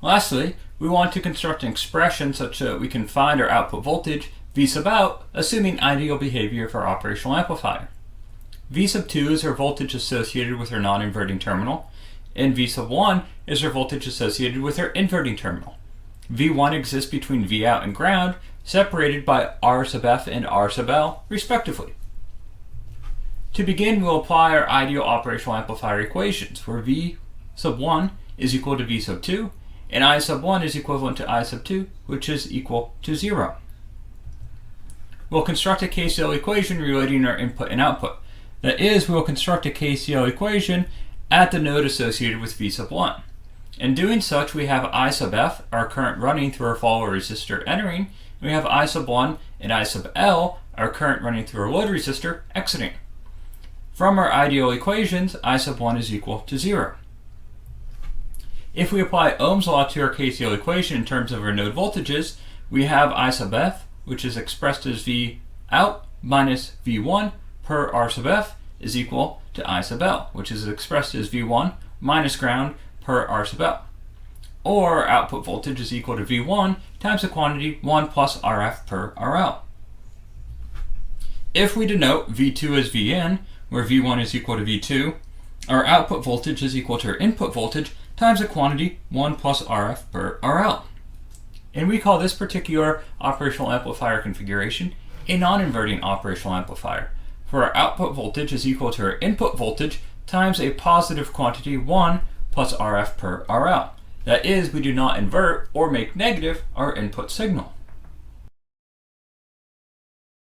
Lastly, we want to construct an expression such that we can find our output voltage V sub out, assuming ideal behavior for our operational amplifier. V sub 2 is our voltage associated with our non-inverting terminal, and V sub 1 is our voltage associated with our inverting terminal. V1 exists between V out and ground, separated by R sub F and R sub L, respectively. To begin, we'll apply our ideal operational amplifier equations, where V sub 1 is equal to V sub 2, and I sub 1 is equivalent to I sub 2, which is equal to 0. We'll construct a KCL equation relating our input and output. That is, we'll construct a KCL equation at the node associated with V sub 1. In doing such, we have I sub F, our current running through our follower resistor, entering, and we have I sub 1 and I sub L, our current running through our load resistor, exiting. From our ideal equations, I sub 1 is equal to 0. If we apply Ohm's law to our KCL equation in terms of our node voltages, we have I sub F, which is expressed as V out minus V1 per R sub F, is equal to I sub L, which is expressed as V1 minus ground per R sub L. Or our output voltage is equal to V1 times the quantity 1 plus RF per RL. If we denote V2 as Vin, where V1 is equal to V2, our output voltage is equal to our input voltage times the quantity 1 plus RF per RL. And we call this particular operational amplifier configuration a non-inverting operational amplifier, for our output voltage is equal to our input voltage times a positive quantity 1 plus RF per RL. That is, we do not invert or make negative our input signal.